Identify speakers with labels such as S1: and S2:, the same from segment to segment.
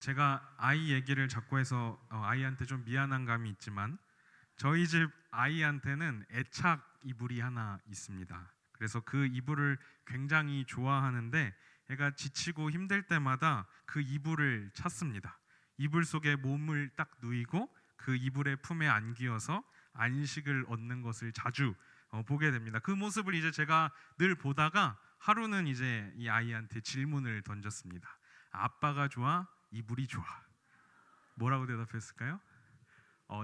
S1: 제가 아이 얘기를 자꾸 해서 아이한테 좀 미안한 감이 있지만 저희 집 아이한테는 애착 이불이 하나 있습니다. 그래서 그 이불을 굉장히 좋아하는데 애가 지치고 힘들 때마다 그 이불을 찾습니다. 이불 속에 몸을 딱 누이고 그 이불의 품에 안기어서 안식을 얻는 것을 자주 보게 됩니다. 그 모습을 이제 제가 늘 보다가 하루는 이제 이 아이한테 질문을 던졌습니다. 아빠가 좋아? 이불이 좋아? 뭐라고 대답했을까요?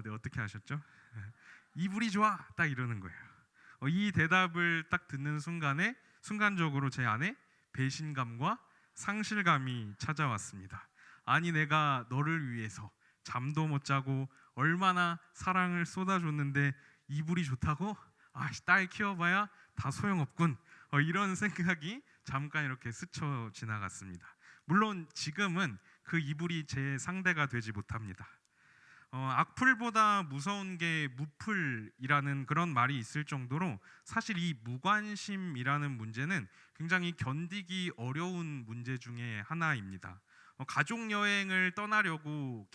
S1: 네, 어떻게 하셨죠? 이불이 좋아! 딱 이러는 거예요. 이 대답을 딱 듣는 순간에 순간적으로 제 안에 배신감과 상실감이 찾아왔습니다. 아니 내가 너를 위해서 잠도 못 자고 얼마나 사랑을 쏟아줬는데 이불이 좋다고? 딸 키워봐야 다 소용없군. 이런 생각이 잠깐 이렇게 스쳐 지나갔습니다. 물론 지금은 그 이불이 제 상대가 되지 못합니다. 악플보다 무서운 게 무플이라는 그런 말이 있을 정도로 사실 이 무관심이라는 문제는 굉장히 견디기 어려운 문제 중에 하나입니다. 가족 여행을 떠나려고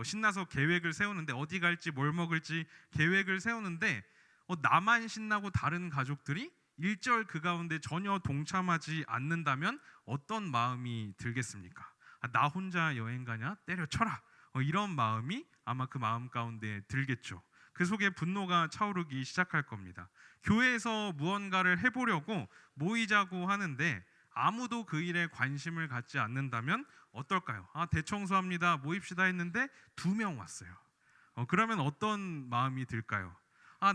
S1: 신나서 계획을 세우는데 어디 갈지 뭘 먹을지 계획을 세우는데 나만 신나고 다른 가족들이 일절 그 가운데 전혀 동참하지 않는다면 어떤 마음이 들겠습니까? 나 혼자 여행 가냐? 때려쳐라. 이런 마음이 아마 그 마음 가운데 들겠죠. 그 속에 분노가 차오르기 시작할 겁니다. 교회에서 무언가를 해보려고 모이자고 하는데 아무도 그 일에 관심을 갖지 않는다면 어떨까요? 대청소합니다. 모입시다 했는데 2명 왔어요. 그러면 어떤 마음이 들까요?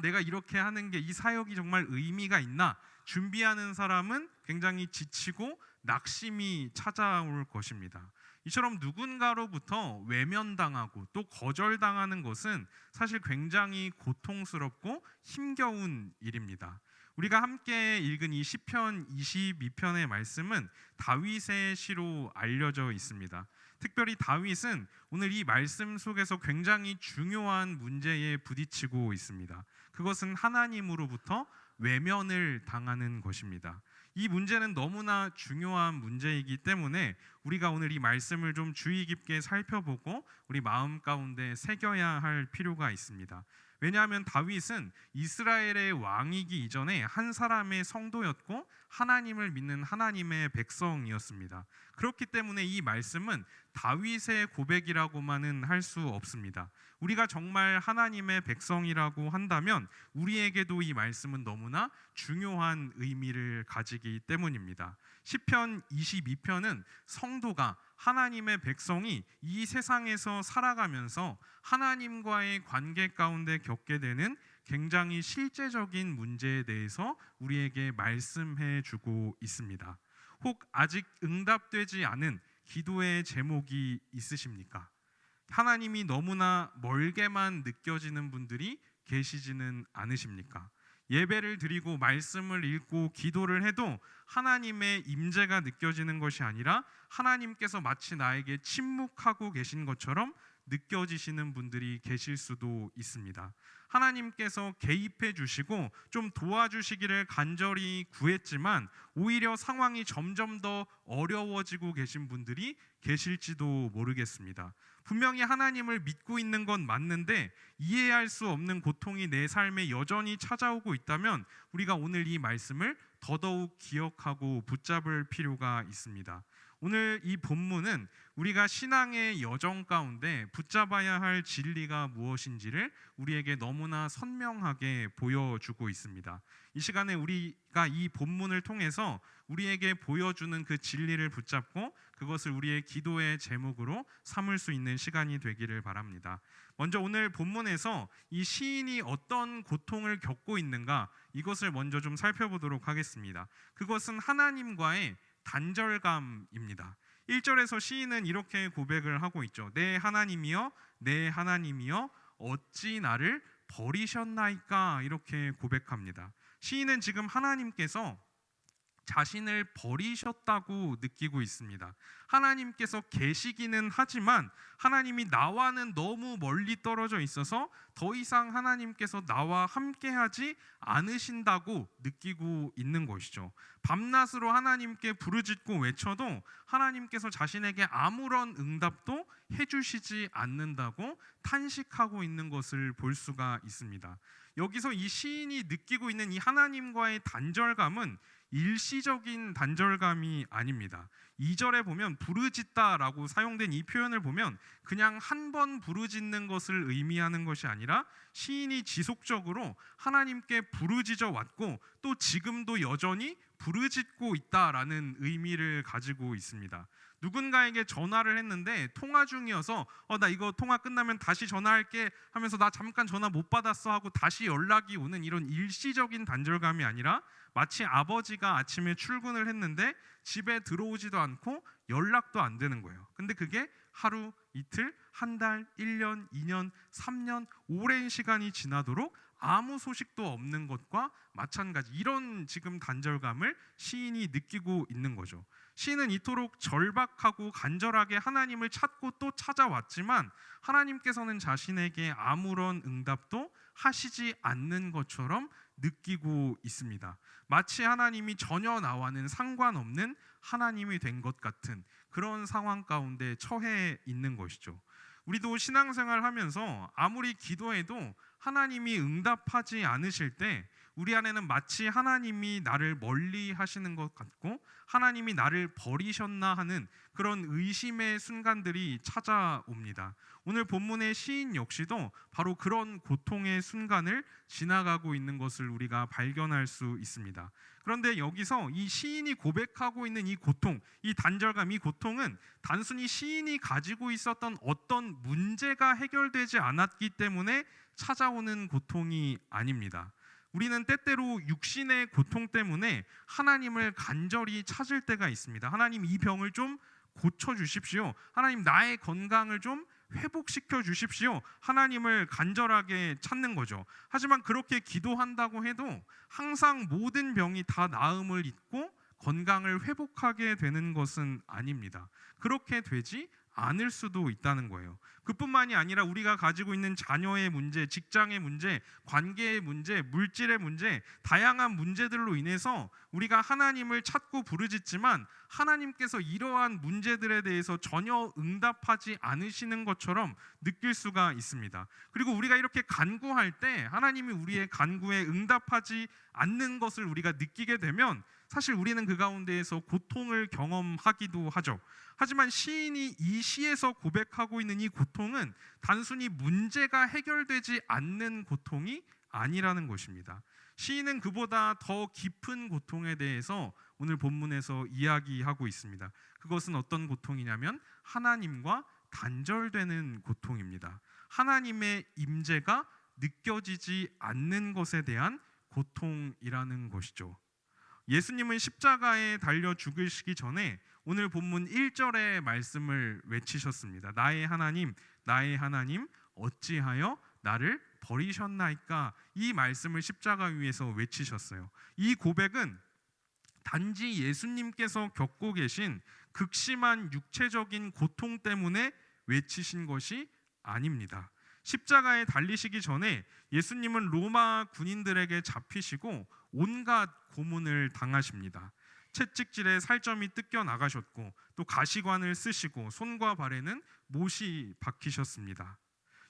S1: 내가 이렇게 하는 게 이 사역이 정말 의미가 있나? 준비하는 사람은 굉장히 지치고 낙심이 찾아올 것입니다. 이처럼 누군가로부터 외면당하고 또 거절당하는 것은 사실 굉장히 고통스럽고 힘겨운 일입니다. 우리가 함께 읽은 이 시편 22편의 말씀은 다윗의 시로 알려져 있습니다. 특별히 다윗은 오늘 이 말씀 속에서 굉장히 중요한 문제에 부딪히고 있습니다. 그것은 하나님으로부터 외면을 당하는 것입니다. 이 문제는 너무나 중요한 문제이기 때문에 우리가 오늘 이 말씀을 좀 주의 깊게 살펴보고 우리 마음 가운데 새겨야 할 필요가 있습니다. 왜냐하면 다윗은 이스라엘의 왕이기 이전에 한 사람의 성도였고 하나님을 믿는 하나님의 백성이었습니다. 그렇기 때문에 이 말씀은 다윗의 고백이라고만은 할 수 없습니다. 우리가 정말 하나님의 백성이라고 한다면 우리에게도 이 말씀은 너무나 중요한 의미를 가지기 때문입니다. 시편 22편은 성도가 하나님의 백성이 이 세상에서 살아가면서 하나님과의 관계 가운데 겪게 되는 굉장히 실제적인 문제에 대해서 우리에게 말씀해 주고 있습니다. 혹 아직 응답되지 않은 기도의 제목이 있으십니까? 하나님이 너무나 멀게만 느껴지는 분들이 계시지는 않으십니까? 예배를 드리고 말씀을 읽고 기도를 해도 하나님의 임재가 느껴지는 것이 아니라 하나님께서 마치 나에게 침묵하고 계신 것처럼 느껴지시는 분들이 계실 수도 있습니다. 하나님께서 개입해 주시고 좀 도와주시기를 간절히 구했지만 오히려 상황이 점점 더 어려워지고 계신 분들이 계실지도 모르겠습니다. 분명히 하나님을 믿고 있는 건 맞는데 이해할 수 없는 고통이 내 삶에 여전히 찾아오고 있다면 우리가 오늘 이 말씀을 더더욱 기억하고 붙잡을 필요가 있습니다. 오늘 이 본문은 우리가 신앙의 여정 가운데 붙잡아야 할 진리가 무엇인지를 우리에게 너무나 선명하게 보여주고 있습니다. 이 시간에 우리가 이 본문을 통해서 우리에게 보여주는 그 진리를 붙잡고 그것을 우리의 기도의 제목으로 삼을 수 있는 시간이 되기를 바랍니다. 먼저 오늘 본문에서 이 시인이 어떤 고통을 겪고 있는가 이것을 먼저 좀 살펴보도록 하겠습니다. 그것은 하나님과의 단절감입니다. 1절에서 시인은 이렇게 고백을 하고 있죠. 내 하나님이여 내 하나님이여 어찌 나를 버리셨나이까 이렇게 고백합니다. 시인은 지금 하나님께서 자신을 버리셨다고 느끼고 있습니다. 하나님께서 계시기는 하지만 하나님이 나와는 너무 멀리 떨어져 있어서 더 이상 하나님께서 나와 함께하지 않으신다고 느끼고 있는 것이죠. 밤낮으로 하나님께 부르짖고 외쳐도 하나님께서 자신에게 아무런 응답도 해주시지 않는다고 탄식하고 있는 것을 볼 수가 있습니다. 여기서 이 시인이 느끼고 있는 이 하나님과의 단절감은 일시적인 단절감이 아닙니다. 2절에 보면 부르짖다라고 사용된 이 표현을 보면 그냥 한 번 부르짖는 것을 의미하는 것이 아니라 시인이 지속적으로 하나님께 부르짖어 왔고 또 지금도 여전히 부르짖고 있다라는 의미를 가지고 있습니다. 누군가에게 전화를 했는데 통화 중이어서 나 이거 통화 끝나면 다시 전화할게 하면서 나 잠깐 전화 못 받았어 하고 다시 연락이 오는 이런 일시적인 단절감이 아니라 마치 아버지가 아침에 출근을 했는데 집에 들어오지도 않고 연락도 안 되는 거예요. 근데 그게 하루, 이틀, 한 달, 1년, 2년, 3년 오랜 시간이 지나도록 아무 소식도 없는 것과 마찬가지, 이런 지금 단절감을 시인이 느끼고 있는 거죠. 시인은 이토록 절박하고 간절하게 하나님을 찾고 또 찾아왔지만 하나님께서는 자신에게 아무런 응답도 하시지 않는 것처럼 느끼고 있습니다. 마치 하나님이 전혀 나와는 상관없는 하나님이 된 것 같은 그런 상황 가운데 처해 있는 것이죠. 우리도 신앙생활 하면서 아무리 기도해도 하나님이 응답하지 않으실 때 우리 안에는 마치 하나님이 나를 멀리 하시는 것 같고 하나님이 나를 버리셨나 하는 그런 의심의 순간들이 찾아옵니다. 오늘 본문의 시인 역시도 바로 그런 고통의 순간을 지나가고 있는 것을 우리가 발견할 수 있습니다. 그런데 여기서 이 시인이 고백하고 있는 이 고통, 이 단절감, 이 고통은 단순히 시인이 가지고 있었던 어떤 문제가 해결되지 않았기 때문에 찾아오는 고통이 아닙니다. 우리는 때때로 육신의 고통 때문에 하나님을 간절히 찾을 때가 있습니다. 하나님, 이 병을 좀 고쳐 주십시오. 하나님, 나의 건강을 좀 회복시켜 주십시오. 하나님을 간절하게 찾는 거죠. 하지만 그렇게 기도한다고 해도 항상 모든 병이 다 나음을 잇고 건강을 회복하게 되는 것은 아닙니다. 그렇게 되지 않을 수도 있다는 거예요. 그뿐만이 아니라 우리가 가지고 있는 자녀의 문제, 직장의 문제, 관계의 문제, 물질의 문제, 다양한 문제들로 인해서 우리가 하나님을 찾고 부르짖지만 하나님께서 이러한 문제들에 대해서 전혀 응답하지 않으시는 것처럼 느낄 수가 있습니다. 그리고 우리가 이렇게 간구할 때 하나님이 우리의 간구에 응답하지 않는 것을 우리가 느끼게 되면 사실 우리는 그 가운데에서 고통을 경험하기도 하죠. 하지만 시인이 이 시에서 고백하고 있는 이 고통은 단순히 문제가 해결되지 않는 고통이 아니라는 것입니다. 시인은 그보다 더 깊은 고통에 대해서 오늘 본문에서 이야기하고 있습니다. 그것은 어떤 고통이냐면 하나님과 단절되는 고통입니다. 하나님의 임재가 느껴지지 않는 것에 대한 고통이라는 것이죠. 예수님은 십자가에 달려 죽으시기 전에 오늘 본문 1절의 말씀을 외치셨습니다. 나의 하나님, 나의 하나님, 어찌하여 나를 버리셨나이까? 이 말씀을 십자가 위에서 외치셨어요. 이 고백은 단지 예수님께서 겪고 계신 극심한 육체적인 고통 때문에 외치신 것이 아닙니다. 십자가에 달리시기 전에 예수님은 로마 군인들에게 잡히시고 온갖 고문을 당하십니다. 채찍질에 살점이 뜯겨 나가셨고 또 가시관을 쓰시고 손과 발에는 못이 박히셨습니다.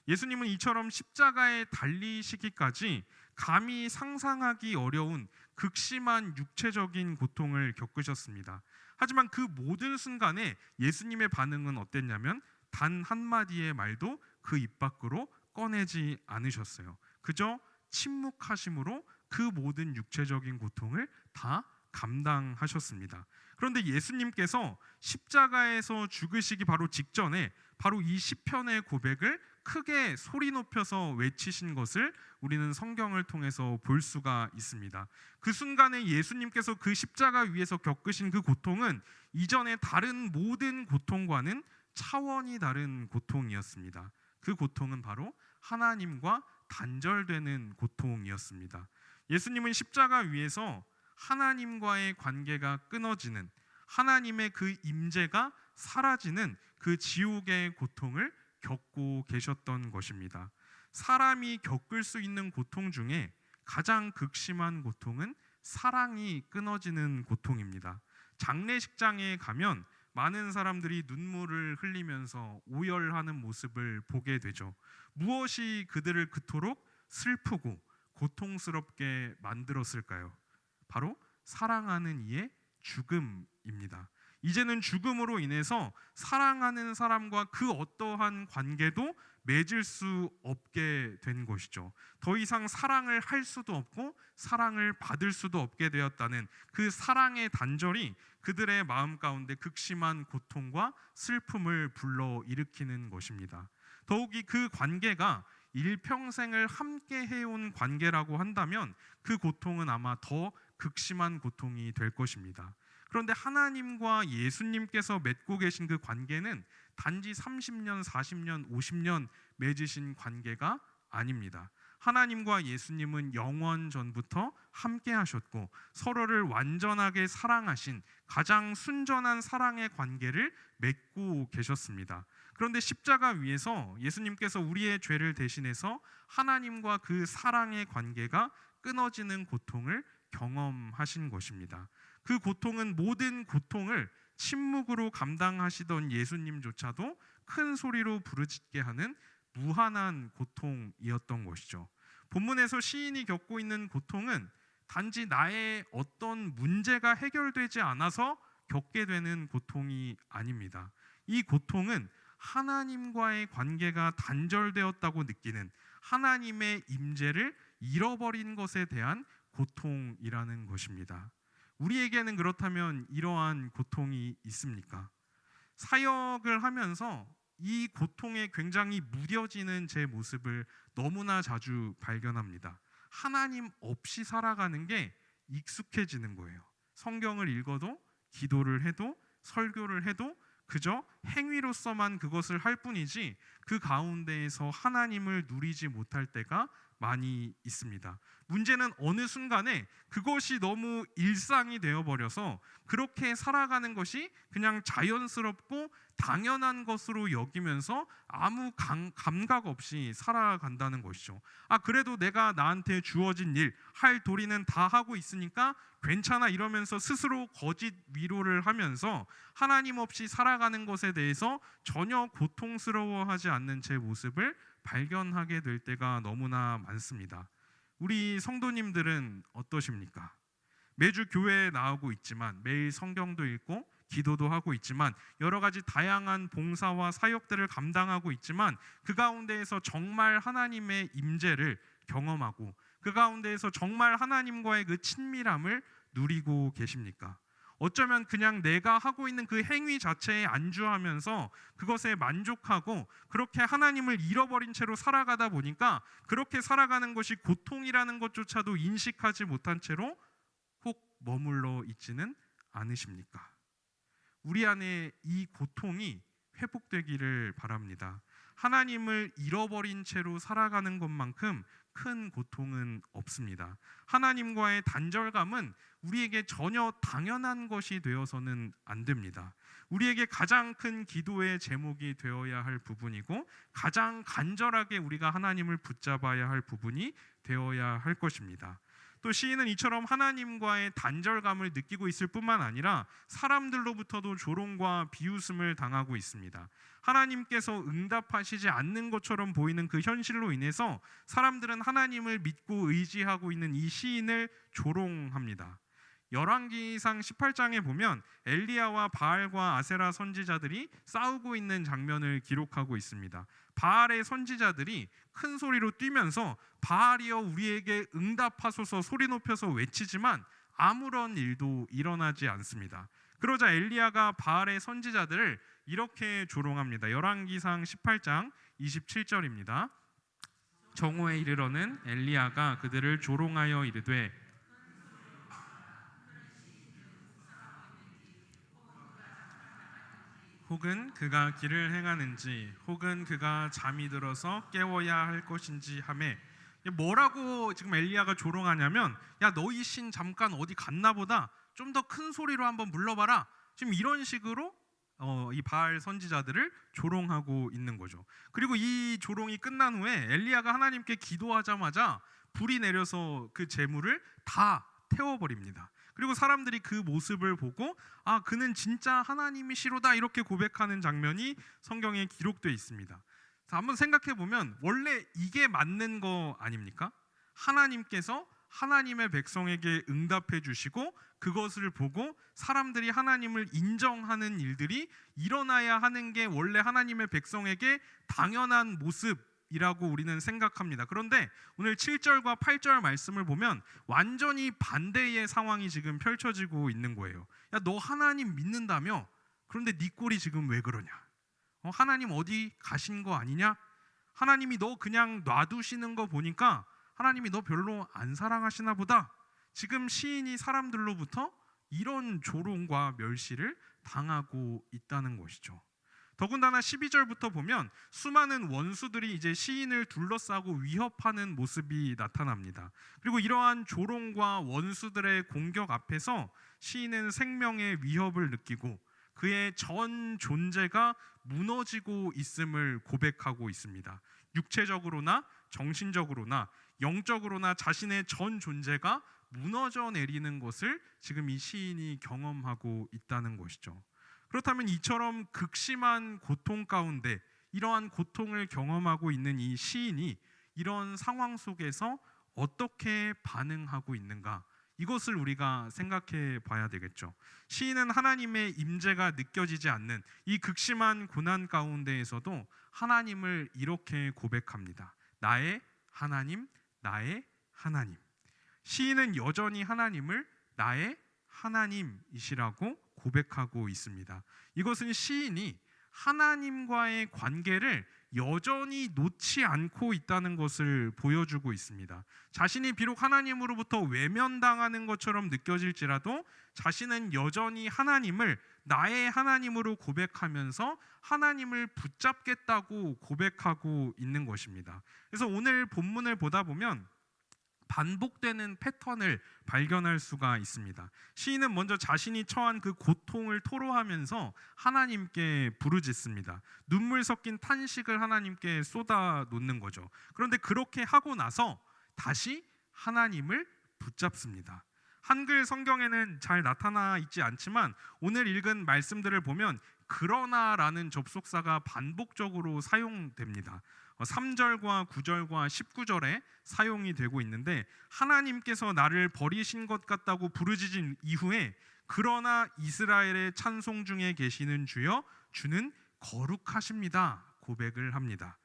S1: 예수님은 이처럼 십자가에 달리시기까지 감히 상상하기 어려운 극심한 육체적인 고통을 겪으셨습니다. 하지만 그 모든 순간에 예수님의 반응은 어땠냐면 단 한마디의 말도 그 입 밖으로 꺼내지 않으셨어요. 그저 침묵하심으로 그 모든 육체적인 고통을 다 감당하셨습니다. 그런데 예수님께서 십자가에서 죽으시기 바로 직전에 바로 이 시편의 고백을 크게 소리 높여서 외치신 것을 우리는 성경을 통해서 볼 수가 있습니다. 그 순간에 예수님께서 그 십자가 위에서 겪으신 그 고통은 이전의 다른 모든 고통과는 차원이 다른 고통이었습니다. 그 고통은 바로 하나님과 단절되는 고통이었습니다. 예수님은 십자가 위에서 하나님과의 관계가 끊어지는, 하나님의 그 임재가 사라지는 그 지옥의 고통을 겪고 계셨던 것입니다. 사람이 겪을 수 있는 고통 중에 가장 극심한 고통은 사랑이 끊어지는 고통입니다. 장례식장에 가면 많은 사람들이 눈물을 흘리면서 오열하는 모습을 보게 되죠. 무엇이 그들을 그토록 슬프고 고통스럽게 만들었을까요? 바로 사랑하는 이의 죽음입니다. 이제는 죽음으로 인해서 사랑하는 사람과 그 어떠한 관계도 맺을 수 없게 된 것이죠. 더 이상 사랑을 할 수도 없고 사랑을 받을 수도 없게 되었다는 그 사랑의 단절이 그들의 마음 가운데 극심한 고통과 슬픔을 불러일으키는 것입니다. 더욱이 그 관계가 일평생을 함께 해온 관계라고 한다면 그 고통은 아마 더 극심한 고통이 될 것입니다. 그런데 하나님과 예수님께서 맺고 계신 그 관계는 단지 30년, 40년, 50년 맺으신 관계가 아닙니다. 하나님과 예수님은 영원 전부터 함께 하셨고 서로를 완전하게 사랑하신 가장 순전한 사랑의 관계를 맺고 계셨습니다. 그런데 십자가 위에서 예수님께서 우리의 죄를 대신해서 하나님과 그 사랑의 관계가 끊어지는 고통을 경험하신 것입니다. 그 고통은 모든 고통을 침묵으로 감당하시던 예수님조차도 큰 소리로 부르짖게 하는 무한한 고통이었던 것이죠. 본문에서 시인이 겪고 있는 고통은 단지 나의 어떤 문제가 해결되지 않아서 겪게 되는 고통이 아닙니다. 이 고통은 하나님과의 관계가 단절되었다고 느끼는, 하나님의 임재를 잃어버린 것에 대한 고통이라는 것입니다. 우리에게는 그렇다면 이러한 고통이 있습니까? 사역을 하면서 이 고통에 굉장히 무뎌지는 제 모습을 너무나 자주 발견합니다. 하나님 없이 살아가는 게 익숙해지는 거예요. 성경을 읽어도, 기도를 해도, 설교를 해도 그저 행위로서만 그것을 할 뿐이지 그 가운데에서 하나님을 누리지 못할 때가 많이 있습니다. 문제는 어느 순간에 그것이 너무 일상이 되어버려서 그렇게 살아가는 것이 그냥 자연스럽고 당연한 것으로 여기면서 아무 감각 없이 살아간다는 것이죠. 그래도 내가 나한테 주어진 일, 할 도리는 다 하고 있으니까 괜찮아 이러면서 스스로 거짓 위로를 하면서 하나님 없이 살아가는 것에 대해서 전혀 고통스러워하지 않는 제 모습을 발견하게 될 때가 너무나 많습니다. 우리 성도님들은 어떠십니까? 매주 교회에 나오고 있지만, 매일 성경도 읽고 기도도 하고 있지만, 여러 가지 다양한 봉사와 사역들을 감당하고 있지만 그 가운데에서 정말 하나님의 임재를 경험하고 그 가운데에서 정말 하나님과의 그 친밀함을 누리고 계십니까? 어쩌면 그냥 내가 하고 있는 그 행위 자체에 안주하면서 그것에 만족하고 그렇게 하나님을 잃어버린 채로 살아가다 보니까 그렇게 살아가는 것이 고통이라는 것조차도 인식하지 못한 채로 혹 머물러 있지는 않으십니까? 우리 안에 이 고통이 회복되기를 바랍니다. 하나님을 잃어버린 채로 살아가는 것만큼 큰 고통은 없습니다. 하나님과의 단절감은 우리에게 전혀 당연한 것이 되어서는 안 됩니다. 우리에게 가장 큰 기도의 제목이 되어야 할 부분이고 가장 간절하게 우리가 하나님을 붙잡아야 할 부분이 되어야 할 것입니다. 또 시인은 이처럼 하나님과의 단절감을 느끼고 있을 뿐만 아니라 사람들로부터도 조롱과 비웃음을 당하고 있습니다. 하나님께서 응답하시지 않는 것처럼 보이는 그 현실로 인해서 사람들은 하나님을 믿고 의지하고 있는 이 시인을 조롱합니다. 열왕기상 18장에 보면 엘리야와 바알과 아세라 선지자들이 싸우고 있는 장면을 기록하고 있습니다. 바알의 선지자들이 큰 소리로 뛰면서 바알이여 우리에게 응답하소서 소리 높여서 외치지만 아무런 일도 일어나지 않습니다. 그러자 엘리야가 바알의 선지자들을 이렇게 조롱합니다. 열왕기상 18장 27절입니다. 정오에 이르러는 엘리야가 그들을 조롱하여 이르되 혹은 그가 길을 행하는지 혹은 그가 잠이 들어서 깨워야 할 것인지 하매 뭐라고 지금 엘리야가 조롱하냐면, 야 너희 신 잠깐 어디 갔나 보다, 좀 더 큰 소리로 한번 불러봐라. 지금 이런 식으로 이 바알 선지자들을 조롱하고 있는 거죠. 그리고 이 조롱이 끝난 후에 엘리야가 하나님께 기도하자마자 불이 내려서 그 재물을 다 태워버립니다. 그리고 사람들이 그 모습을 보고 아 그는 진짜 하나님이시로다 이렇게 고백하는 장면이 성경에 기록되어 있습니다. 자, 한번 생각해 보면 원래 이게 맞는 거 아닙니까? 하나님께서 하나님의 백성에게 응답해 주시고 그것을 보고 사람들이 하나님을 인정하는 일들이 일어나야 하는 게 원래 하나님의 백성에게 당연한 모습이라고 우리는 생각합니다. 그런데 오늘 7절과 8절 말씀을 보면 완전히 반대의 상황이 지금 펼쳐지고 있는 거예요. 야, 너 하나님 믿는다며? 그런데 네 꼴이 지금 왜 그러냐? 하나님 어디 가신 거 아니냐? 하나님이 너 그냥 놔두시는 거 보니까 하나님이 너 별로 안 사랑하시나 보다. 지금 시인이 사람들로부터 이런 조롱과 멸시를 당하고 있다는 것이죠. 더군다나 12절부터 보면 수많은 원수들이 이제 시인을 둘러싸고 위협하는 모습이 나타납니다. 그리고 이러한 조롱과 원수들의 공격 앞에서 시인은 생명의 위협을 느끼고 그의 전 존재가 무너지고 있음을 고백하고 있습니다. 육체적으로나 정신적으로나 영적으로나 자신의 전 존재가 무너져 내리는 것을 지금 이 시인이 경험하고 있다는 것이죠. 그렇다면 이처럼 극심한 고통 가운데 이러한 고통을 경험하고 있는 이 시인이 이런 상황 속에서 어떻게 반응하고 있는가? 이것을 우리가 생각해 봐야 되겠죠. 시인은 하나님의 임재가 느껴지지 않는 이 극심한 고난 가운데에서도 하나님을 이렇게 고백합니다. 나의 하나님, 나의 하나님. 시인은 여전히 하나님을 나의 하나님이시라고 고백하고 있습니다. 이것은 시인이 하나님과의 관계를 여전히 놓지 않고 있다는 것을 보여주고 있습니다. 자신이 비록 하나님으로부터 외면당하는 것처럼 느껴질지라도 자신은 여전히 하나님을 나의 하나님으로 고백하면서 하나님을 붙잡겠다고 고백하고 있는 것입니다. 그래서 오늘 본문을 보다 보면 반복되는 패턴을 발견할 수가 있습니다. 시인은 먼저 자신이 처한 그 고통을 토로하면서 하나님께 부르짖습니다. 눈물 섞인 탄식을 하나님께 쏟아 놓는 거죠. 그런데 그렇게 하고 나서 다시 하나님을 붙잡습니다. 한글 성경에는 잘 나타나 있지 않지만 오늘 읽은 말씀들을 보면 그러나라는 접속사가 반복적으로 사용됩니다. 3절과 9절과 19절에 사용이 되고 있는데 하나님께서 나를 버리신 것 같다고 부르짖은 이후에 그러나 이스라엘의 찬송 중에 계시는 주여 주는 거룩하십니다 고백을 합니다.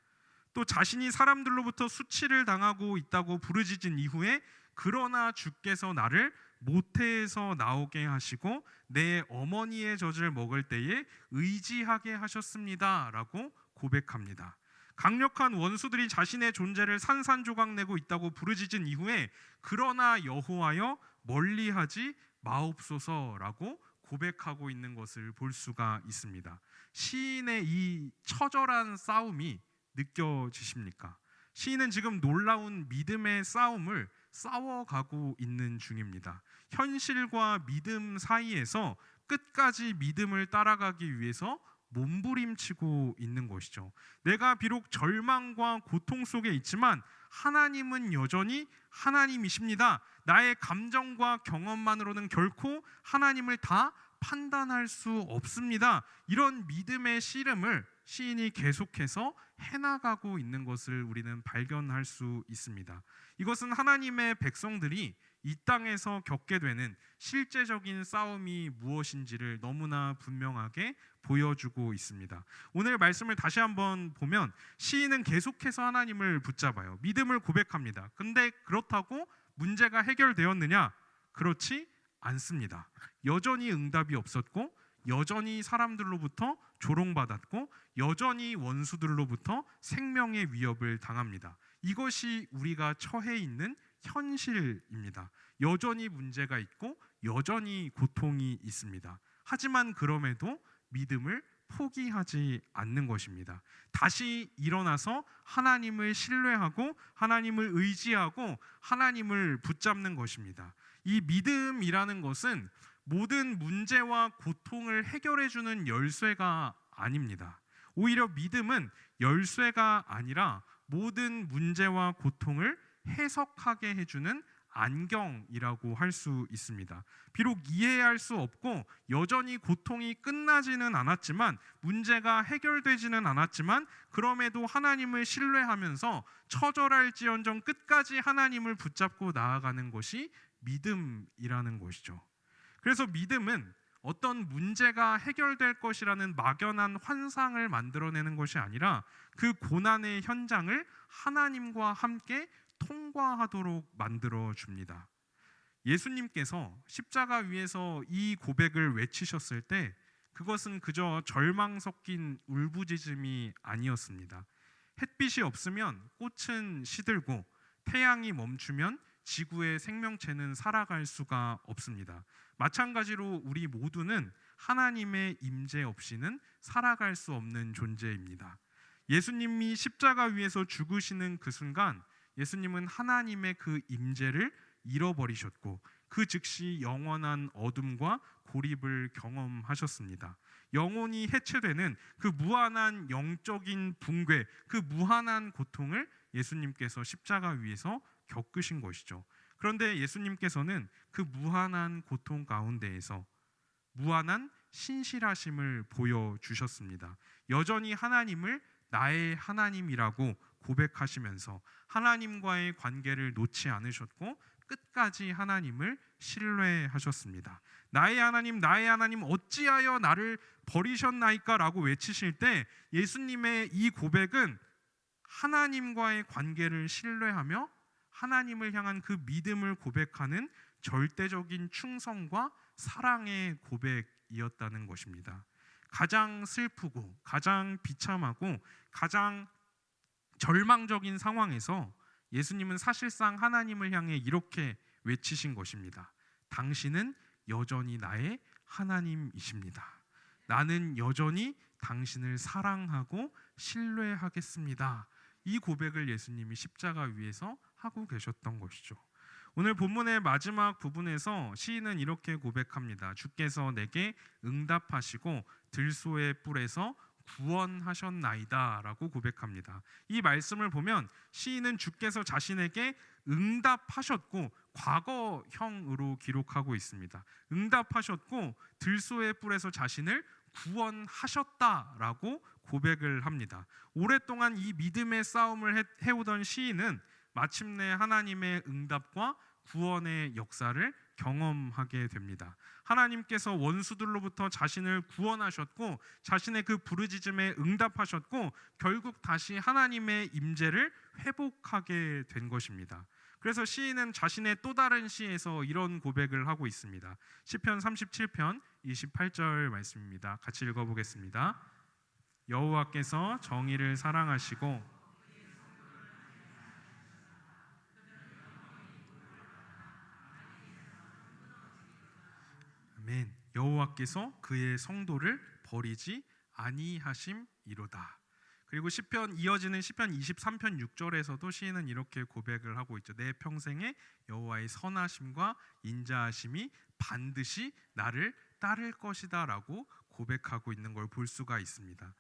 S1: 또 자신이 사람들로부터 수치를 당하고 있다고 부르짖은 이후에 그러나 주께서 나를 모태에서 나오게 하시고 내 어머니의 젖을 먹을 때에 의지하게 하셨습니다 라고 고백합니다. 강력한 원수들이 자신의 존재를 산산조각내고 있다고 부르짖은 이후에 그러나 여호와여 멀리하지 마옵소서라고 고백하고 있는 것을 볼 수가 있습니다. 시인의 이 처절한 싸움이 느껴지십니까? 시인은 지금 놀라운 믿음의 싸움을 싸워가고 있는 중입니다. 현실과 믿음 사이에서 끝까지 믿음을 따라가기 위해서 몸부림치고 있는 것이죠. 내가 비록 절망과 고통 속에 있지만 하나님은 여전히 하나님이십니다. 나의 감정과 경험만으로는 결코 하나님을 다 판단할 수 없습니다. 이런 믿음의 씨름을 시인이 계속해서 해나가고 있는 것을 우리는 발견할 수 있습니다. 이것은 하나님의 백성들이 이 땅에서 겪게 되는 실제적인 싸움이 무엇인지를 너무나 분명하게 보여주고 있습니다. 오늘 말씀을 다시 한번 보면 시인은 계속해서 하나님을 붙잡아요. 믿음을 고백합니다. 근데 그렇다고 문제가 해결되었느냐? 그렇지 않습니다. 여전히 응답이 없었고 여전히 사람들로부터 조롱받았고 여전히 원수들로부터 생명의 위협을 당합니다. 이것이 우리가 처해 있는 현실입니다. 여전히 문제가 있고 여전히 고통이 있습니다. 하지만 그럼에도 믿음을 포기하지 않는 것입니다. 다시 일어나서 하나님을 신뢰하고 하나님을 의지하고 하나님을 붙잡는 것입니다. 이 믿음이라는 것은 모든 문제와 고통을 해결해 주는 열쇠가 아닙니다. 오히려 믿음은 열쇠가 아니라 모든 문제와 고통을 해석하게 해주는 안경이라고 할 수 있습니다. 비록 이해할 수 없고 여전히 고통이 끝나지는 않았지만, 문제가 해결되지는 않았지만, 그럼에도 하나님을 신뢰하면서 처절할지언정 끝까지 하나님을 붙잡고 나아가는 것이 믿음이라는 것이죠. 그래서 믿음은 어떤 문제가 해결될 것이라는 막연한 환상을 만들어내는 것이 아니라 그 고난의 현장을 하나님과 함께 통과하도록 만들어 줍니다. 예수님께서 십자가 위에서 이 고백을 외치셨을 때 그것은 그저 절망 섞인 울부짖음이 아니었습니다. 햇빛이 없으면 꽃은 시들고 태양이 멈추면 지구의 생명체는 살아갈 수가 없습니다. 마찬가지로 우리 모두는 하나님의 임재 없이는 살아갈 수 없는 존재입니다. 예수님이 십자가 위에서 죽으시는 그 순간 예수님은 하나님의 그 임재를 잃어버리셨고 그 즉시 영원한 어둠과 고립을 경험하셨습니다. 영혼이 해체되는 그 무한한 영적인 붕괴, 그 무한한 고통을 예수님께서 십자가 위에서 겪으신 것이죠. 그런데 예수님께서는 그 무한한 고통 가운데에서 무한한 신실하심을 보여주셨습니다. 여전히 하나님을 나의 하나님이라고 고백하시면서 하나님과의 관계를 놓지 않으셨고 끝까지 하나님을 신뢰하셨습니다. 나의 하나님, 나의 하나님, 어찌하여 나를 버리셨나이까 라고 외치실 때 예수님의 이 고백은 하나님과의 관계를 신뢰하며 하나님을 향한 그 믿음을 고백하는 절대적인 충성과 사랑의 고백이었다는 것입니다. 가장 슬프고 가장 비참하고 가장 절망적인 상황에서 예수님은 사실상 하나님을 향해 이렇게 외치신 것입니다. 당신은 여전히 나의 하나님이십니다. 나는 여전히 당신을 사랑하고 신뢰하겠습니다. 이 고백을 예수님이 십자가 위에서 하고 계셨던 것이죠. 오늘 본문의 마지막 부분에서 시인은 이렇게 고백합니다. 주께서 내게 응답하시고 들소의 뿔에서 구원하셨나이다 라고 고백합니다. 이 말씀을 보면 시인은 주께서 자신에게 응답하셨고 과거형으로 기록하고 있습니다. 응답하셨고 들소의 뿔에서 자신을 구원하셨다라고 고백을 합니다. 오랫동안 이 믿음의 싸움을 해오던 시인은 마침내 하나님의 응답과 구원의 역사를 경험하게 됩니다. 하나님께서 원수들로부터 자신을 구원하셨고 자신의 그 부르짖음에 응답하셨고 결국 다시 하나님의 임재를 회복하게 된 것입니다. 그래서 시인은 자신의 또 다른 시에서 이런 고백을 하고 있습니다. 시편 37편 28절 말씀입니다. 같이 읽어보겠습니다. 여호와께서 정의를 사랑하시고 아멘. 여호와께서 그의 성도를 버리지 아니하심이로다. 그리고 시편 이어지는 시편 23편 6절에서도 시인은 이렇게 고백을 하고 있죠. 내 평생에 여호와의 선하심과 인자하심이 반드시 나를 따를 것이다라고 고백하고 있는 걸 볼 수가 있습니다.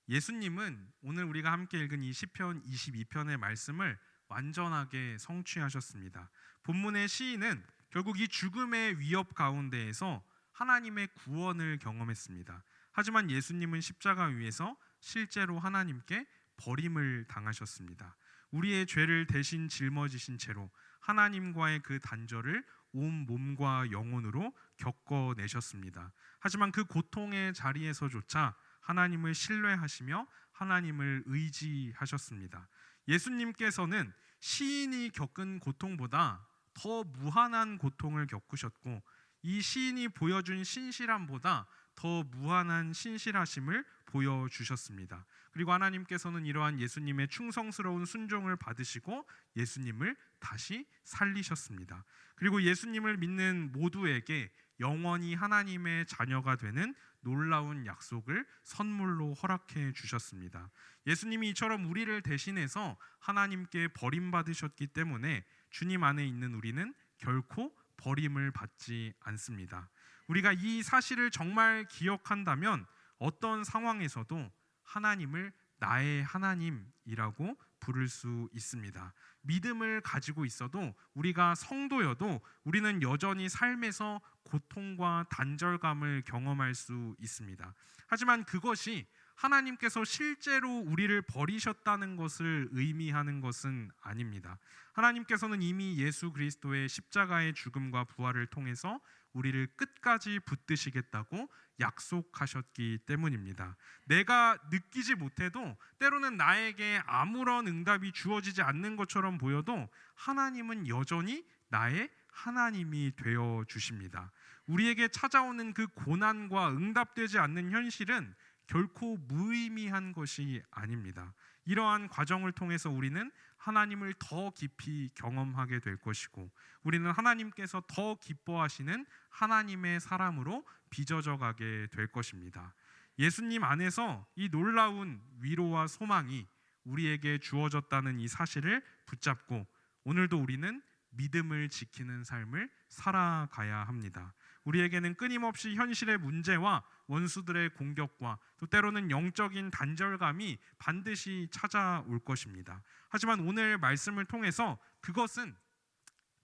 S1: 예수님은 오늘 우리가 함께 읽은 이 시편 22편의 말씀을 완전하게 성취하셨습니다. 본문의 시인은 결국 이 죽음의 위협 가운데에서 하나님의 구원을 경험했습니다. 하지만 예수님은 십자가 위에서 실제로 하나님께 버림을 당하셨습니다. 우리의 죄를 대신 짊어지신 채로 하나님과의 그 단절을 온 몸과 영혼으로 겪어내셨습니다. 하지만 그 고통의 자리에서조차 하나님을 신뢰하시며 하나님을 의지하셨습니다. 예수님께서는 시인이 겪은 고통보다 더 무한한 고통을 겪으셨고 이 시인이 보여준 신실함보다 더 무한한 신실하심을 보여주셨습니다. 그리고 하나님께서는 이러한 예수님의 충성스러운 순종을 받으시고 예수님을 다시 살리셨습니다. 그리고 예수님을 믿는 모두에게 영원히 하나님의 자녀가 되는 놀라운 약속을 선물로 허락해 주셨습니다. 예수님이 이처럼 우리를 대신해서 하나님께 버림받으셨기 때문에 주님 안에 있는 우리는 결코 버림을 받지 않습니다. 우리가 이 사실을 정말 기억한다면 어떤 상황에서도 하나님을 나의 하나님이라고 부를 수 있습니다. 믿음을 가지고 있어도 우리가 성도여도 우리는 여전히 삶에서 고통과 단절감을 경험할 수 있습니다. 하지만 그것이 하나님께서 실제로 우리를 버리셨다는 것을 의미하는 것은 아닙니다. 하나님께서는 이미 예수 그리스도의 십자가의 죽음과 부활을 통해서 우리를 끝까지 붙드시겠다고 약속하셨기 때문입니다. 내가 느끼지 못해도 때로는 나에게 아무런 응답이 주어지지 않는 것처럼 보여도 하나님은 여전히 나의 하나님이 되어 주십니다. 우리에게 찾아오는 그 고난과 응답되지 않는 현실은 결코 무의미한 것이 아닙니다. 이러한 과정을 통해서 우리는 하나님을 더 깊이 경험하게 될 것이고 우리는 하나님께서 더 기뻐하시는 하나님의 사람으로 빚어져 가게 될 것입니다. 예수님 안에서 이 놀라운 위로와 소망이 우리에게 주어졌다는 이 사실을 붙잡고 오늘도 우리는 믿음을 지키는 삶을 살아가야 합니다. 우리에게는 끊임없이 현실의 문제와 원수들의 공격과 또 때로는 영적인 단절감이 반드시 찾아올 것입니다. 하지만 오늘 말씀을 통해서 그것은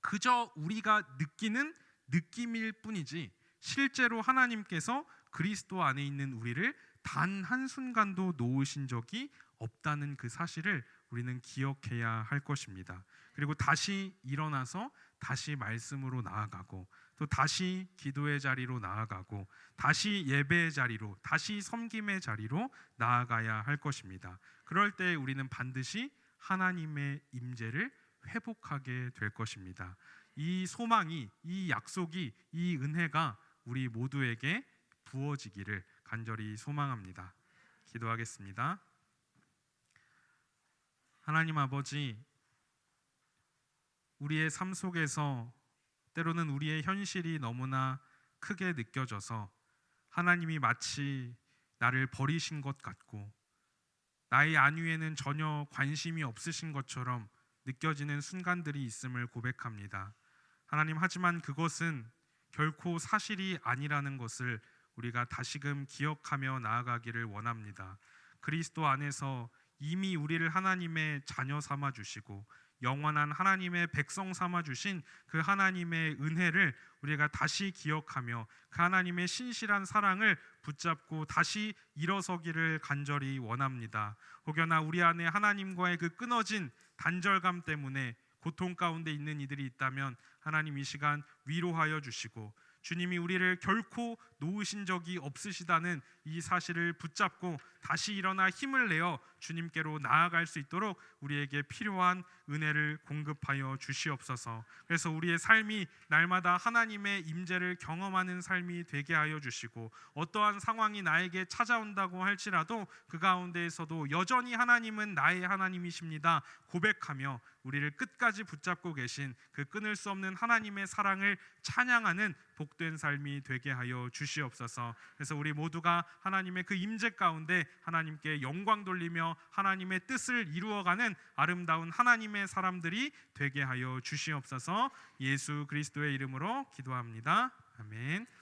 S1: 그저 우리가 느끼는 느낌일 뿐이지 실제로 하나님께서 그리스도 안에 있는 우리를 단 한순간도 놓으신 적이 없다는 그 사실을 우리는 기억해야 할 것입니다. 그리고 다시 일어나서 다시 말씀으로 나아가고 또 다시 기도의 자리로 나아가고 다시 예배의 자리로 다시 섬김의 자리로 나아가야 할 것입니다. 그럴 때 우리는 반드시 하나님의 임재를 회복하게 될 것입니다. 이 소망이, 이 약속이, 이 은혜가 우리 모두에게 부어지기를 간절히 소망합니다. 기도하겠습니다. 하나님 아버지, 우리의 삶 속에서 때로는 우리의 현실이 너무나 크게 느껴져서 하나님이 마치 나를 버리신 것 같고 나의 안위에는 전혀 관심이 없으신 것처럼 느껴지는 순간들이 있음을 고백합니다. 하나님, 하지만 그것은 결코 사실이 아니라는 것을 우리가 다시금 기억하며 나아가기를 원합니다. 그리스도 안에서 이미 우리를 하나님의 자녀 삼아 주시고 영원한 하나님의 백성 삼아 주신 그 하나님의 은혜를 우리가 다시 기억하며 그 하나님의 신실한 사랑을 붙잡고 다시 일어서기를 간절히 원합니다. 혹여나 우리 안에 하나님과의 그 끊어진 단절감 때문에 고통 가운데 있는 이들이 있다면 하나님 이 시간 위로하여 주시고 주님이 우리를 결코 놓으신 적이 없으시다는 이 사실을 붙잡고 다시 일어나 힘을 내어 주님께로 나아갈 수 있도록 우리에게 필요한 은혜를 공급하여 주시옵소서. 그래서 우리의 삶이 날마다 하나님의 임재를 경험하는 삶이 되게 하여 주시고 어떠한 상황이 나에게 찾아온다고 할지라도 그 가운데에서도 여전히 하나님은 나의 하나님이십니다 고백하며 우리를 끝까지 붙잡고 계신 그 끊을 수 없는 하나님의 사랑을 찬양하는 복된 삶이 되게 하여 주시옵소서. 그래서 우리 모두가 하나님의 그 임재 가운데 하나님께 영광 돌리며 하나님의 뜻을 이루어가는 아름다운 하나님의 사람들이 되게 하여 주시옵소서. 예수 그리스도의 이름으로 기도합니다. 아멘.